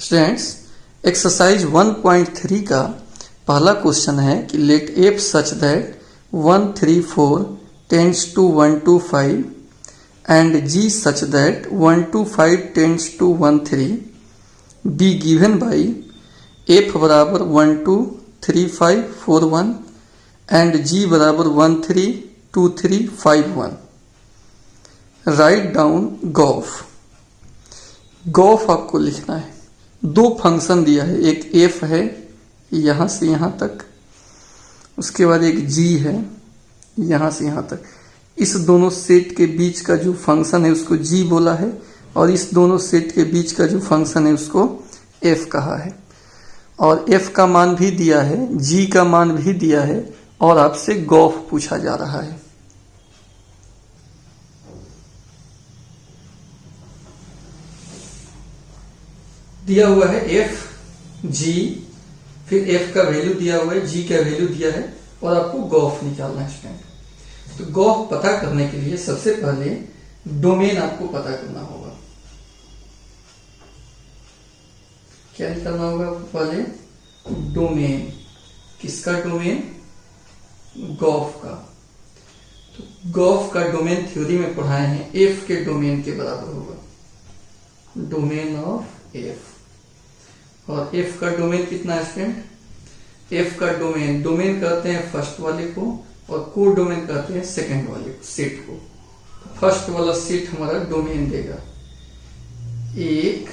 Students, exercise 1.3 का पहला question है कि let f such that 134 tends to 125 and g such that 125 tends to 13 be given by f बराबर 123541 and जी बराबर 132351। Write down Gauff. Gauff आपको लिखना है। दो फंक्शन दिया है, एक एफ है यहां से यहां तक, उसके बाद एक जी है यहां से यहां तक। इस दोनों सेट के बीच का जो फंक्शन है उसको जी बोला है और इस दोनों सेट के बीच का जो फंक्शन है उसको एफ कहा है। और एफ का मान भी दिया है, जी का मान भी दिया है और आपसे गॉफ पूछा जा रहा है। दिया हुआ है एफ जी, फिर एफ का वैल्यू दिया हुआ है, जी का वैल्यू दिया है और आपको गॉफ निकालना है स्टूडेंट। तो गॉफ पता करने के लिए सबसे पहले डोमेन आपको पता करना होगा। क्या निकालना होगा पहले? डोमेन। किसका डोमेन? गॉफ का। तो गॉफ का डोमेन थ्योरी में पढ़ाए हैं, एफ के डोमेन के बराबर होगा, डोमेन ऑफ एफ। और एफ का डोमेन कितना है स्टूडेंट? एफ का डोमेन कहते हैं फर्स्ट वाले को और को डोमेन कहते हैं सेकंड वाले को, सेट को। फर्स्ट वाला सेट हमारा डोमेन देगा 1,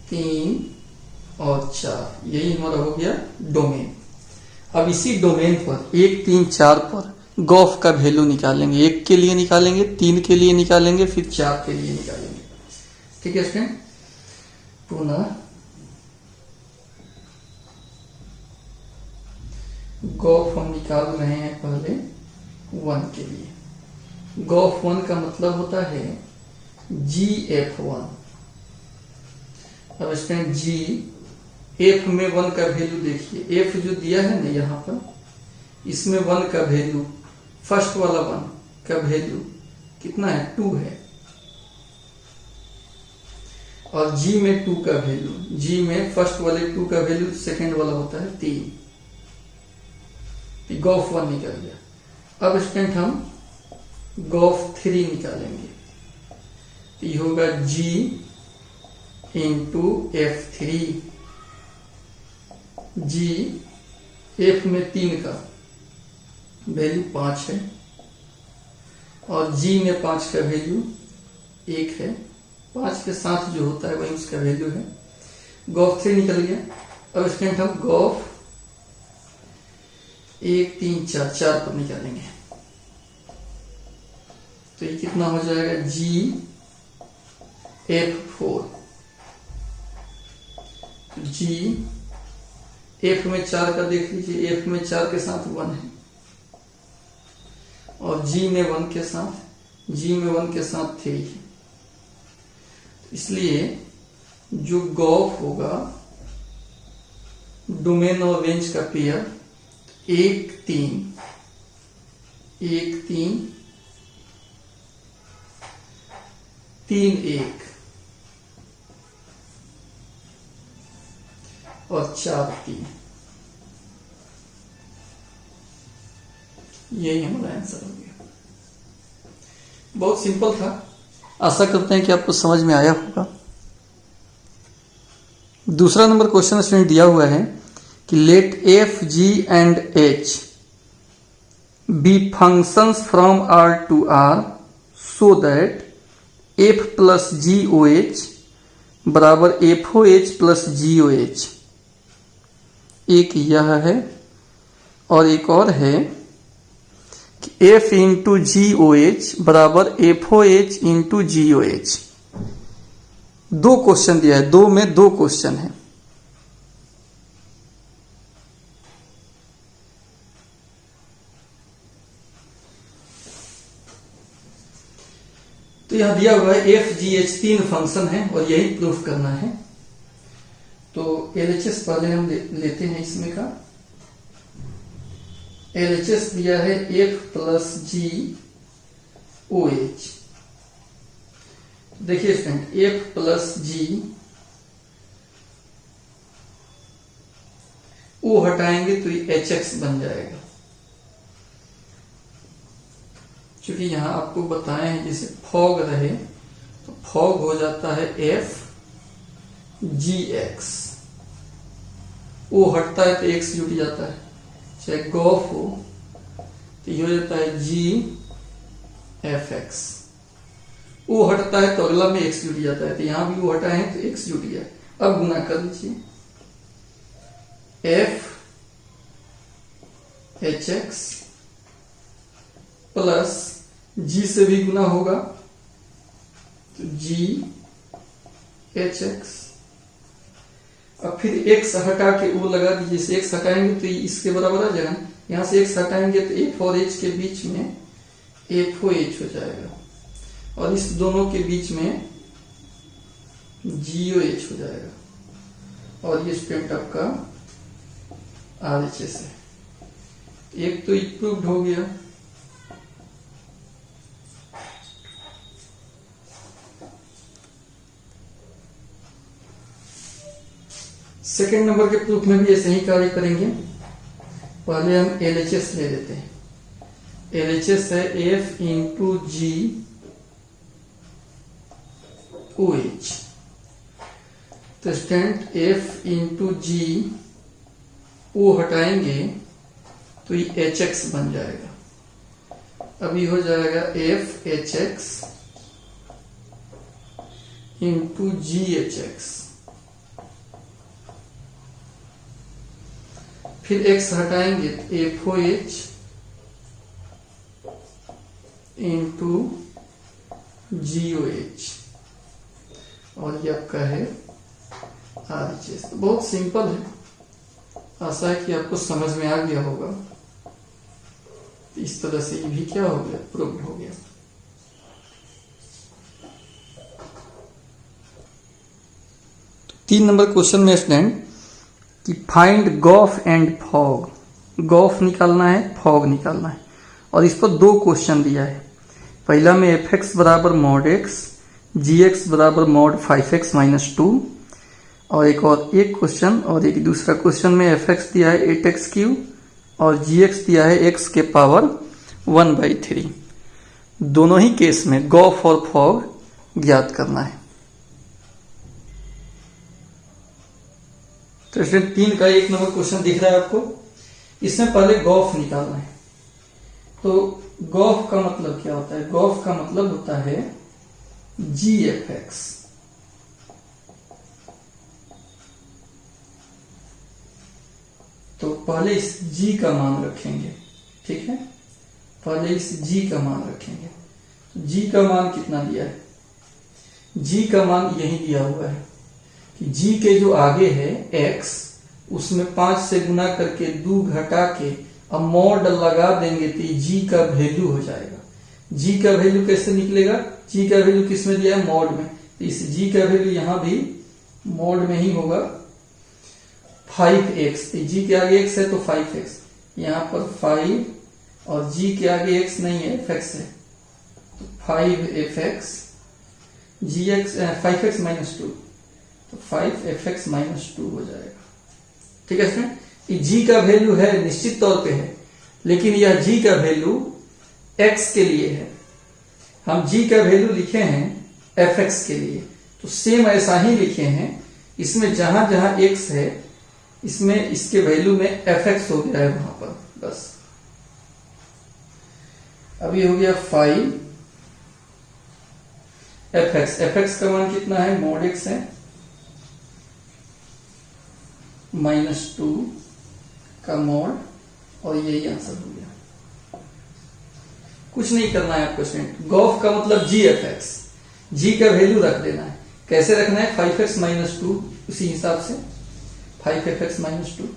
3 और 4, यही हमारा हो गया डोमेन। अब इसी डोमेन पर 1, 3, 4 पर गॉफ का वैल्यू निकालेंगे। 1 के लिए निकालेंगे, 3 के लिए निकालेंगे, फिर 4 के लिए निकालेंगे। ठीक है स्टूडेंट, पुनः गॉफ हम निकाल रहे हैं पहले 1 के लिए। गॉफ 1 का मतलब होता है GF1। अब स्टूडेंट जी एफ में 1 का वैल्यू देखिए, एफ जो दिया है ना यहाँ पर, इसमें 1 का वैल्यू, फर्स्ट वाला 1 का वैल्यू कितना है? 2 है। और जी में 2 का वैल्यू, जी में फर्स्ट वाले 2 का वैल्यू सेकंड वाला होता है 3। गॉफ 1 निकल गया। अब स्टूडेंट हम गॉफ 3 निकालेंगे। ये होगा G into F3। G F में 3 का वैल्यू 5 है और G में 5 का वैल्यू 1 है। 5 के साथ जो होता है वही उसका वैल्यू है। गॉफ 3 निकल गया। अब स्टूडेंट हम गॉफ 1, 3, 4 पर निकालेंगे। तो ये कितना हो जाएगा? GF4। G F में 4 का देख लीजिए, F में 4 के साथ 1 है और G में 1 के साथ 3 है। इसलिए जो गॉफ होगा डोमेन और रेंज का पेयर 1, 3, 3, 1 और 4, 3। यही हमारा आंसर हो गया। बहुत सिंपल था। आशा करते हैं कि आपको समझ में आया होगा। दूसरा नंबर क्वेश्चन स्टूडेंट दिया हुआ है कि let f g and h be functions from R to R so that f plus g o h बराबर f o h plus g o h. एक यह है और एक और है कि f into g o h बराबर f o h into g o h. दो क्वेश्चन दिया है, 2 में 2 क्वेश्चन है। तो यहां दिया हुआ है एफ जी एच 3 फंक्शन है और यही प्रूफ करना है। तो एलएचएस पहले हम लेते हैं इसमें का। एलएचएस दिया है F plus g o H. देखिए स्टूडेंट, एफ प्लस जी ओ हटाएंगे तो ये एच एक्स बन जाएगा। क्योंकि यहां आपको बताए हैं जैसे फॉग रहे तो फॉग हो जाता है एफ जी एक्स, ओ हटता है तो एक्स जुड़ जाता है। चाहे गॉफ हो तो ये हो जाता है जी एफ एक्स, ओ हटता है तो अगला में एक्स जुड़ जाता है, तो यहां भी ओ हटाए हैं तो एक्स जुड़ गया। अब गुना कर लीजिए, एफ एच एक्स प्लस जी से भी गुना होगा तो जी एच एक्स। अब फिर एक्स हटा के वो लगा दीजिए, जैसे एक्स हटाएंगे तो इसके बराबर आ जाएगा, यहां से एक्स हटाएंगे तो एफ और एच के बीच में एफ ओ एच हो जाएगा और इस दोनों के बीच में जी ओ एच हो जाएगा और ये स्टूडेंट आपका आर एच एस है। एक तो इम्प्रूव्ड हो गया। सेकेंड नंबर के प्रूफ में भी ऐसे ही कार्य करेंगे। पहले हम LHS ले लेते हैं। LHS है F into g o H, तो स्टूडेंट F इंटू जी ओ हटाएंगे तो ये एच एक्स बन जाएगा। अभी हो जाएगा एफ एच एक्स इंटू जी एच एक्स, फिर एक्स हटाएंगे तो F o h into g o H और ये आपका है आर एच एस। तो बहुत सिंपल है, आशा है कि आपको समझ में आ गया होगा। इस तरह से ये भी क्या हो गया, प्रूव्ड हो गया। तीन नंबर क्वेश्चन में स्टूडेंट कि find gof and fog, gof निकालना है, फॉग निकालना है और इस पर दो क्वेश्चन दिया है। पहला में एफ एक्स बराबर मॉड एक्स, जी एक्स बराबर मॉड 5x माइनस 2 और एक क्वेश्चन और एक दूसरा क्वेश्चन में एफ एक्स दिया है 8x क्यू और जी एक्स दिया है x के पावर 1/3। दोनों ही केस में गॉफ और फॉग ज्ञात करना है। तो स्टूडेंट 3 का 1 नंबर क्वेश्चन दिख रहा है आपको, इसमें पहले गॉफ निकालना है। तो गॉफ का मतलब क्या होता है, गॉफ का मतलब होता है जी एफ एक्स। तो पहले इस g का मान रखेंगे, ठीक है, पहले इस g का मान रखेंगे। तो g का मान कितना दिया है, g का मान यही दिया हुआ है कि g के जो आगे है x, उसमें 5 से गुना करके 2 घटा के अब मॉड लगा देंगे तो g का वैल्यू हो जाएगा। g का वैल्यू कैसे निकलेगा, g का वैल्यू किस में दिया है, मॉड में, तो इस g का वैल्यू यहां भी मॉड में ही होगा 5x। g के आगे x है तो 5x, यहां पर 5 और g के आगे x नहीं है, fx है, तो 5fx gx 5x माइनस 2, तो 5fx माइनस 2 हो जाएगा। ठीक है फ्रेंड, g का वैल्यू है निश्चित तौर पे है, लेकिन यह g का वैल्यू x के लिए है। हम g का वैल्यू लिखे हैं fx के लिए, तो सेम ऐसा ही लिखे हैं। इसमें जहां जहां x है इसमें इसके वैल्यू में fx हो गया है वहां पर, बस। अभी हो गया 5 fx का मान कितना है, मॉड x है, -2 का मॉड, और यही आंसर हो गया। कुछ नहीं करना है आपको स्टूडेंट। गॉफ का मतलब जी एफ एक्स, जी का वैल्यू रख देना है। कैसे रखना है, 5x माइनस 2, उसी हिसाब से 5fx माइनस 2,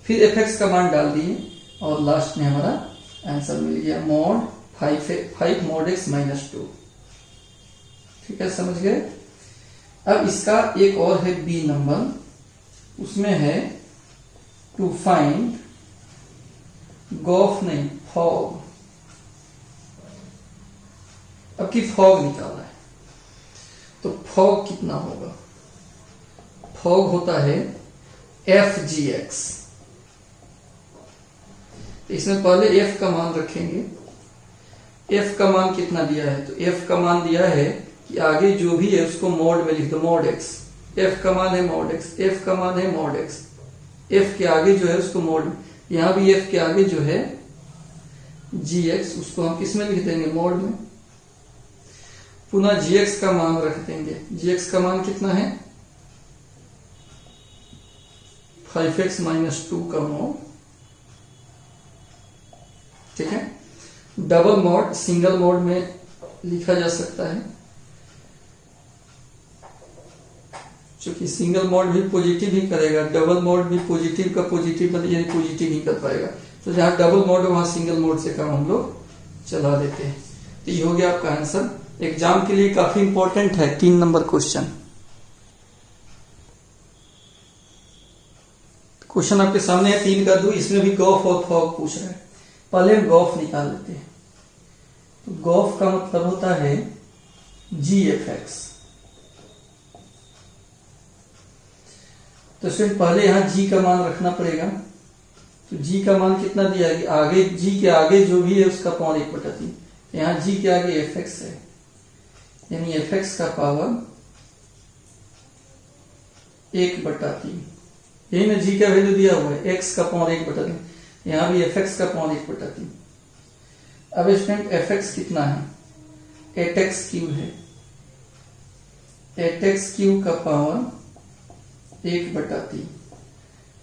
फिर fx का मान डाल दिए और लास्ट में हमारा आंसर मिल गया मॉड 5 मॉड x माइनस 2। ठीक है, समझ गए। अब इसका एक और है बी नंबर, उसमें है टू फाइंड गॉफ नहीं फॉग। अब की फॉग निकालना है, तो फॉग कितना होगा, फॉग होता है एफ जी एक्स। तो इसमें पहले एफ का मान रखेंगे। एफ का मान कितना दिया है, तो एफ का मान दिया है कि आगे जो भी है उसको मॉड में लिख दो, मॉड एक्स। एफ का मान है मॉड एक्स, एफ का मान है मॉड एक्स। एफ के आगे जो है उसको मॉड, यहां भी एफ के आगे जो है जी एक्स, उसको हम किस में लिख देंगे, मॉड में। पुनः जी एक्स का मान रख देंगे। जी एक्स का मान कितना है, 5x - 2 का मॉड, ठीक है। डबल मॉड सिंगल मॉड में लिखा जा सकता है, क्योंकि सिंगल मॉड भी पॉजिटिव ही करेगा, डबल मॉड भी पॉजिटिव का पॉजिटिव यानी पॉजिटिव ही कर पाएगा। तो जहां डबल मॉड है वहां सिंगल मॉड से काम हम लोग चला देते हैं। तो ये हो गया आपका आंसर। एग्जाम के लिए काफी इंपॉर्टेंट है 3 नंबर क्वेश्चन। क्वेश्चन आपके सामने है 3 का 2, इसमें भी गॉफ और फॉग पूछ रहा है। पहले हम गॉफ निकाल लेते हैं। तो गॉफ का मतलब होता है जी एफ एक्स। तो स्टूडेंट पहले यहां जी का मान रखना पड़ेगा। तो जी का मान कितना दिया है, आगे जी के आगे जो भी है उसका पावर 1/3। यहां जी के आगे एफ एक्स है, यानी एफ एक्स का पावर 1/3। यही ना जी का वैल्यू दिया हुआ है, एक्स का पावर 1/3। यहां भी एफ एक्स का पावर 1/3। अब स्टूडेंट एफ एक्स कितना है, 8x क्यूब है। 8x क्यूब का पावर 1/3।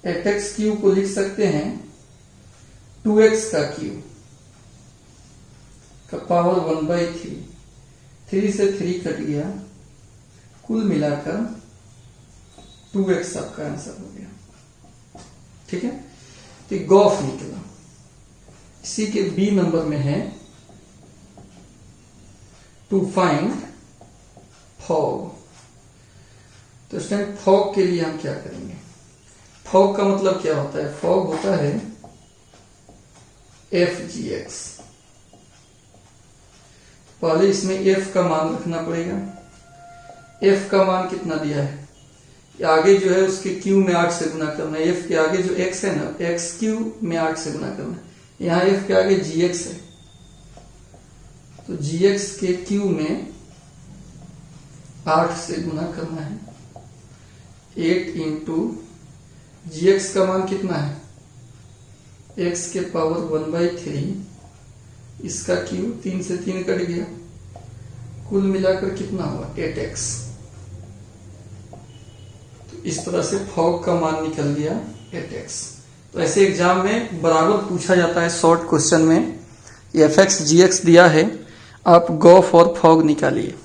8x क्यूब को लिख सकते हैं 2x का क्यूब का पावर 1/3। 3 से 3 कट गया, कुल मिलाकर 2x आपका आंसर हो गया, ठीक है। तो गॉफ निकला। इसी के बी नंबर में है टू फाइंड फॉग। तो स्टूडेंट फॉग के लिए हम क्या करेंगे, फॉग का मतलब क्या होता है, फॉग होता है एफ जी एक्स। पहले इसमें एफ का मान रखना पड़ेगा। एफ का मान कितना दिया है, आगे जो है उसके क्यू में 8 से गुना करना है। एफ के आगे जो एक्स है ना, एक्स क्यू में 8 से गुना करना है। यहां एफ के आगे जी एक्स है, तो जी एक्स के क्यू में 8 से गुना करना है। 8 इंटू जी एक्स का मान कितना है, एक्स के पावर 1/3, इसका क्यू 3 से 3 कट गया, कुल मिलाकर कितना हुआ 8x। तो इस तरह से फॉग का मान निकल गया 8x। तो ऐसे एग्जाम में बराबर पूछा जाता है शॉर्ट क्वेश्चन में, एफ एक्स जी एक्स दिया है, आप गॉफ और फॉग निकालिए।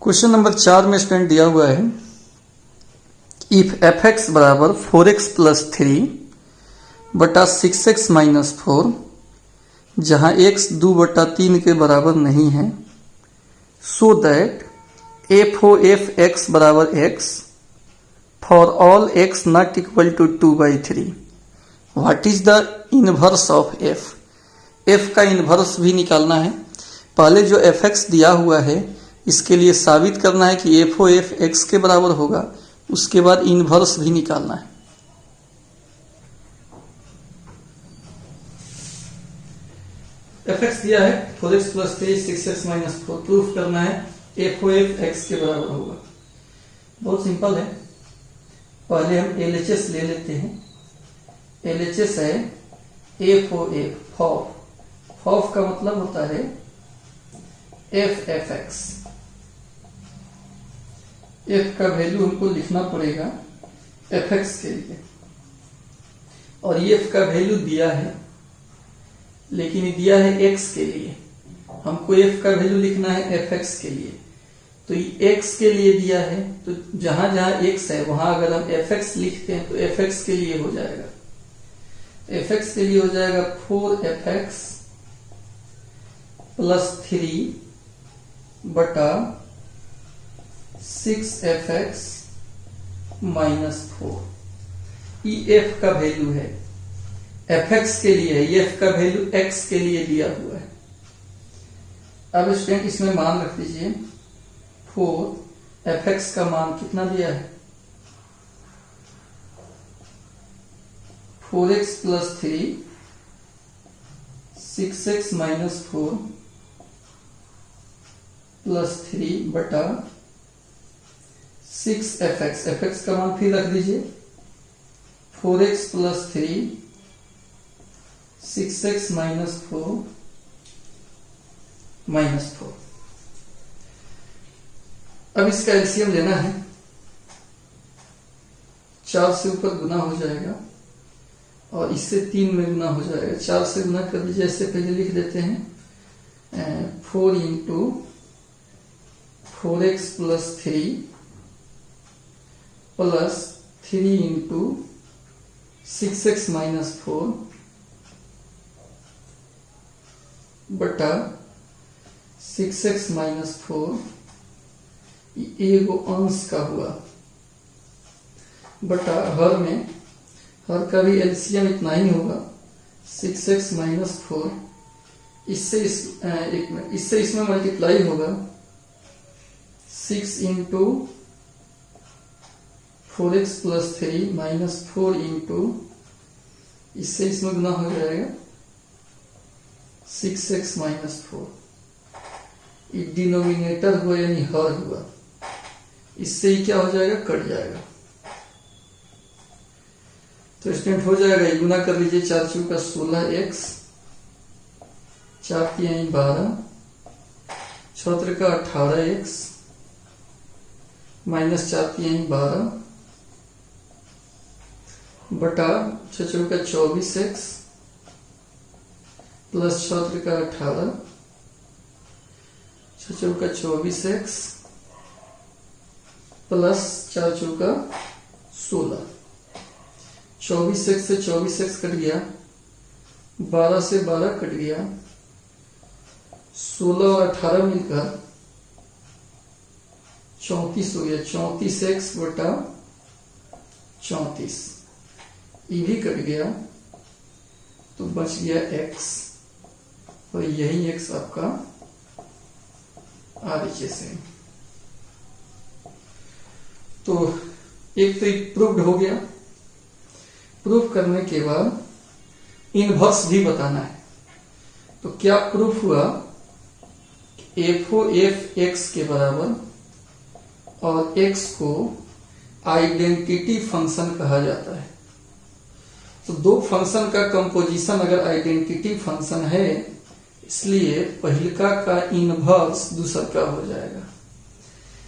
क्वेश्चन नंबर 4 में स्टूडेंट दिया हुआ है, इफ एफ एक्स बराबर 4x + 3 बटा 6x - 4, जहां x 2/3 के बराबर नहीं है, so that f o f x बराबर x for all x not equal to 2/3। What is the inverse of f। f का इनवर्स भी निकालना है। पहले जो एफ एक्स दिया हुआ है इसके लिए साबित करना है कि एफ ओ एफ एक्स के बराबर होगा, उसके बाद इनवर्स भी निकालना है। एफ एक्स दिया है 4x + 3 6x - 4, प्रूफ करना है एफ ओ एफ एक्स के बराबर होगा। बहुत सिंपल है। पहले हम LHS ले लेते हैं। LHS है एफ ओ एफ, फॉफ। फॉफ का मतलब होता है एफ एफ एक्स। एफ का वैल्यू हमको लिखना पड़ेगा एफ एक्स के लिए, और ये एफ का वैल्यू दिया है, लेकिन ये दिया है एक्स के लिए। हमको एफ का वैल्यू लिखना है एफ एक्स के लिए। तो ये एक्स के लिए दिया है, तो जहां जहां एक्स है वहां अगर हम एफ एक्स लिखते हैं तो एफ एक्स के लिए हो जाएगा, एफ एक्स के लिए हो जाएगा 4fx + 3 बटा 6fx - 4। ये f का वैल्यू है, fx के लिए है, ये f का वैल्यू x के लिए दिया हुआ है। अब स्टूडेंट इसमें मान रख दीजिए 4fx का मान कितना दिया है, 4x plus 3 6x minus 4 plus 3 बटा 6fx, fx का मान फिर रख दीजिए 4x plus 3 6x minus 4 minus 4। अब इसका एलसीएम लेना है, 4 से ऊपर गुना हो जाएगा और इससे 3 में गुना हो जाएगा। 4 से गुना कर दीजिए, ऐसे पहले लिख देते हैं 4 into 4x plus 3 plus 3 into 6x minus 4 बटा 6x माइनस 4, एगो अंश का हुआ बटा हर में, हर का भी एलसीएम इतना ही होगा 6x माइनस 4, इससे इसमें मल्टीप्लाई होगा 6 into 4x plus 3 minus 4 into, इससे इसमें गुना हो जाएगा 6x माइनस 4। डिनोमिनेटर हुआ यानी हर हुआ, इससे ही क्या हो जाएगा, कट जाएगा। तो स्टूडेंट हो जाएगा, ये गुना कर लीजिए, 4 चौका 16x, 4 तिहाई 12, 6 का 18x माइनस 4 तिहाई 12 बटा 6 चौका 24x प्लस 6 का 18, 6 चौका 24x प्लस 4 चौका 16। 24x से 24x कट गया, 12 से 12 कट गया, 16 और 18 मिलकर 34 हो गया। 34x बटा 34, ये भी कट गया तो बच गया x, और यही x आपका RHS है। तो एक तो एक प्रूव्ड हो गया। प्रूफ करने के बाद इनवर्स भी बताना है। तो क्या प्रूफ हुआ, f x के बराबर और x को आइडेंटिटी फंक्शन कहा जाता है। तो दो फंक्शन का कंपोजिशन अगर आइडेंटिटी फंक्शन है, इसलिए पहिलका का इनवर्स दूसरा का हो जाएगा,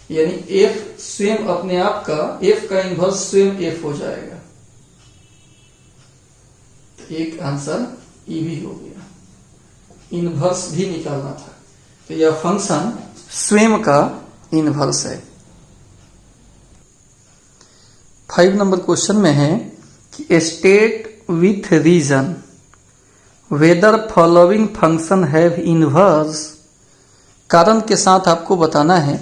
यानी f स्वयं अपने आप का, f का इनवर्स स्वयं f हो जाएगा। तो एक आंसर ये भी हो गया, इनवर्स भी निकालना था। तो यह फंक्शन स्वयं का इनवर्स है। 5 नंबर क्वेश्चन में है कि state with reason whether following function have inverse. कारण के साथ आपको बताना है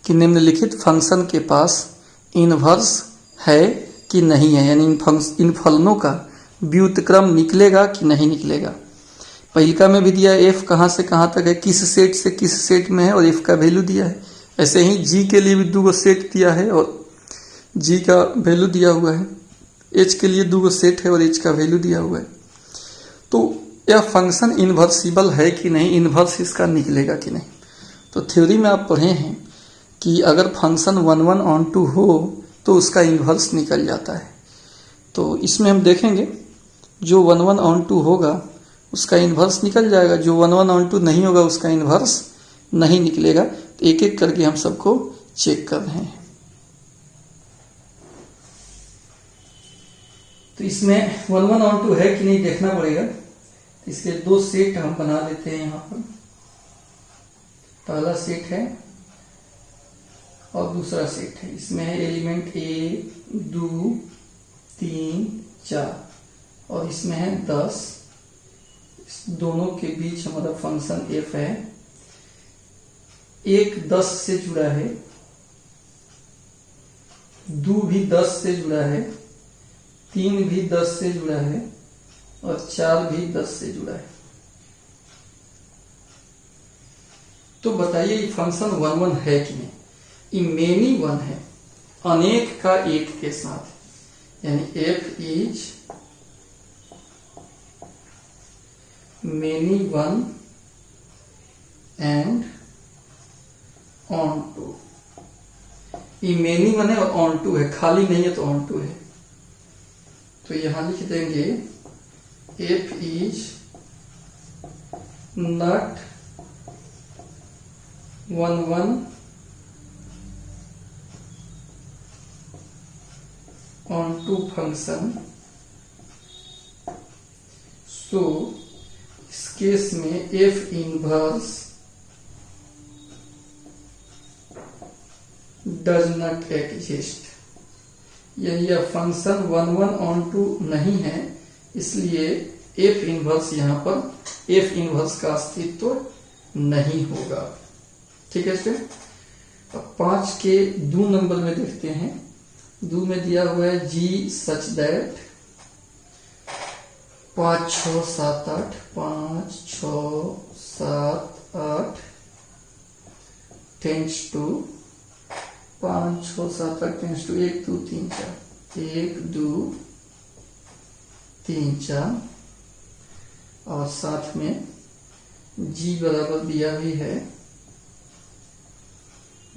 कि निम्नलिखित फंक्शन के पास इनवर्स है कि नहीं है, यानी इन फलनों का व्युत्क्रम निकलेगा कि नहीं निकलेगा। पहिलका में भी दिया है f कहाँ से कहाँ तक है, किस सेट से किस सेट में है, और f का वैल्यू दिया है। ऐसे ही g के लिए भी 2 सेट दिया है और g का वैल्यू दिया हुआ है। h के लिए 2 सेट है और h का वैल्यू दिया हुआ है। तो यह फंक्शन इन्वर्सिबल है कि नहीं, इन्वर्स इसका निकलेगा कि नहीं। तो थ्योरी में आप पढ़े हैं कि अगर फंक्शन 1 1 ऑन 2 हो तो उसका इन्वर्स निकल जाता है। तो इसमें हम देखेंगे जो 1 1 ऑन 2 होगा उसका इन्वर्स निकल जाएगा, जो 1 1 ऑन 2 नहीं होगा उसका इन्वर्स नहीं निकलेगा। तो एक एक करके हम सबको चेक कर रहे हैं। तो इसमें 1 1 ऑन 2 है कि नहीं देखना पड़ेगा। इसके 2 सेट हम बना लेते हैं। यहाँ पर पहला सेट है और दूसरा सेट है। इसमें है एलिमेंट 1 2 3 4 और इसमें है 10। इस दोनों के बीच हमारा फंक्शन f है। 1 10 से जुड़ा है, 2 भी 10 से जुड़ा है, 3 भी 10 से जुड़ा है और 4 भी 10 से जुड़ा है। तो बताइए ये फंक्शन 1 1 है कि नहीं। ये मेनी 1 है, अनेक का एक के साथ, यानी f is many one and onto. ये मेनी वन है और ऑन टू है, खाली नहीं है तो ऑन टू है। तो यहां लिख देंगे f is not one onto function. So इस केस में f inverse does not exist, यानी यह फंक्शन वन ऑन टू नहीं है, इसलिए एफ इनवर्स यहां पर एफ इनवर्स का अस्तित्व नहीं होगा। ठीक है स्टूडेंट। अब 5 के 2 नंबर में देखते हैं। 2 में दिया हुआ है g such that 5 6 7 8 5 6 7 8 tends to 5 6 7 8 tends to 1 2 3 4 1 2 3 4 और साथ में जी बराबर दिया भी है।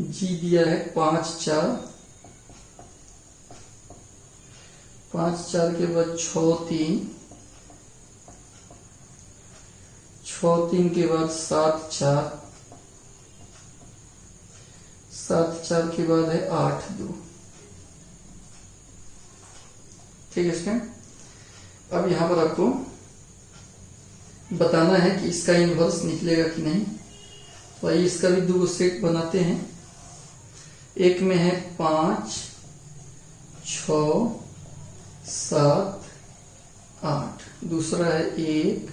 जी दिया है 5 4 5 4 के बाद 6 3 6 3 के बाद 7 4 7 4 के बाद है 8 2। ठीक है स्टूडेंट। अब यहां पर आपको बताना है कि इसका इन्वर्स निकलेगा कि नहीं। तो आइए इसका भी 2 सेट बनाते हैं। एक में है 5 6 7 8, दूसरा है 1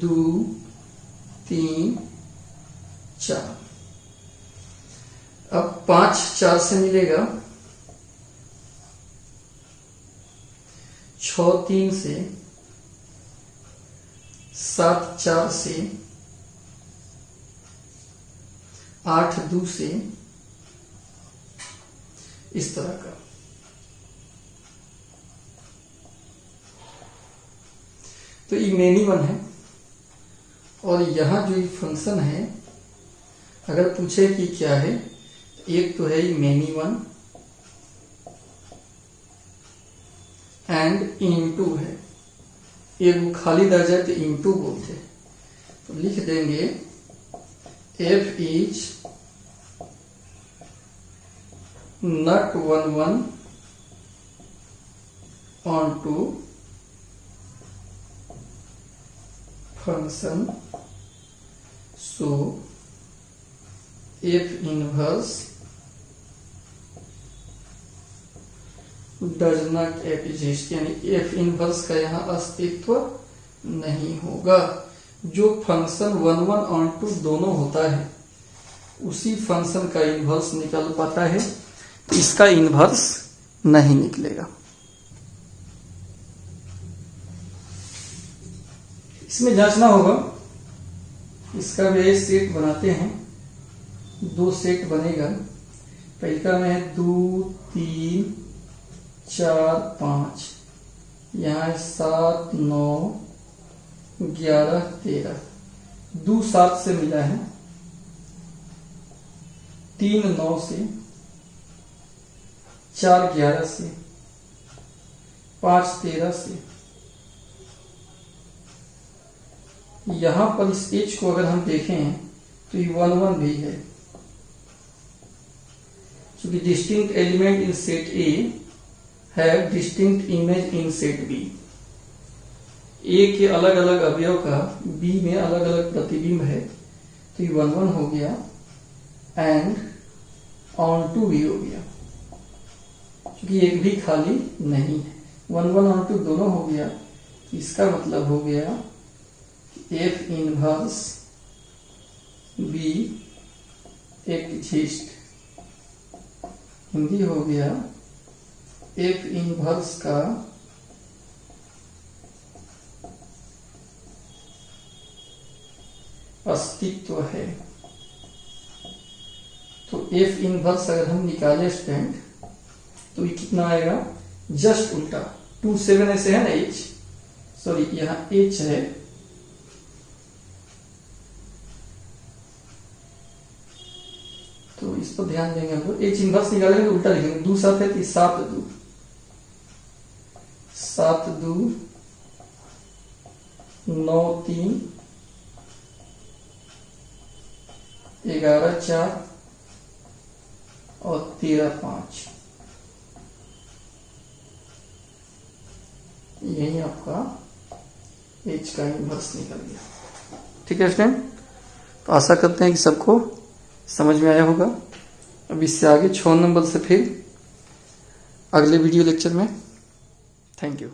2 3 4। अब 5 4 से मिलेगा, 6 3 से, 7 4 से, 8 2 से, इस तरह का। तो ये मेनी वन है और यहां जो ये फंक्शन है, अगर पूछे कि क्या है, एक तो है मेनी वन एंड इनटू है। एक वो खाली रह जाए तो इनटू बोलते हैं। तो लिख देंगे f is not one onto function, so f inverse does not exist, यानी एफ इनवर्स का यहां अस्तित्व नहीं होगा। जो फंक्शन वन ऑन टू दोनों होता है उसी फंक्शन का इनवर्स निकल पाता है, इसका इनवर्स नहीं निकलेगा। इसमें जांचना होगा। इसका भी सेट बनाते हैं। 2 सेट बनेगा। पहला में है 2 3 4 5, यहाँ है 7 9 11 13, 2 7 से मिला है, 3 9 से, 4 11 से, 5 13 से। यहां पर इस एच को अगर हम देखें तो ये 1 भी है, क्योंकि distinct element in set A have distinct image in set B. A के अलग अलग अवयव का बी में अलग अलग प्रतिबिंब है, तो ये 1 हो गया एंड ऑन टू भी हो गया, क्योंकि एक भी खाली नहीं है। 1 ऑन टू दोनों हो गया। इसका मतलब हो गया F inverse be exist. Hindi हो गया एफ इनवर्स का अस्तित्व है। तो एफ इनवर्स अगर हम निकाले स्टूडेंट तो ये कितना आएगा, जस्ट उल्टा 2 7 ऐसे है ना एच, सॉरी यहाँ एच है इस पर ध्यान देंगे हम लोग। एच इनवर्स निकालेंगे तो उल्टा लिखेंगे, 2 7 है तो 7 2 7 2 9 3 11 4 और 13 5। यही आपका एच का इनवर्स निकल गया। ठीक है स्टूडेंट, तो आशा करते हैं कि सबको समझ में आया होगा। अब इससे आगे 6 नंबर से फिर अगले वीडियो लेक्चर में। Thank you.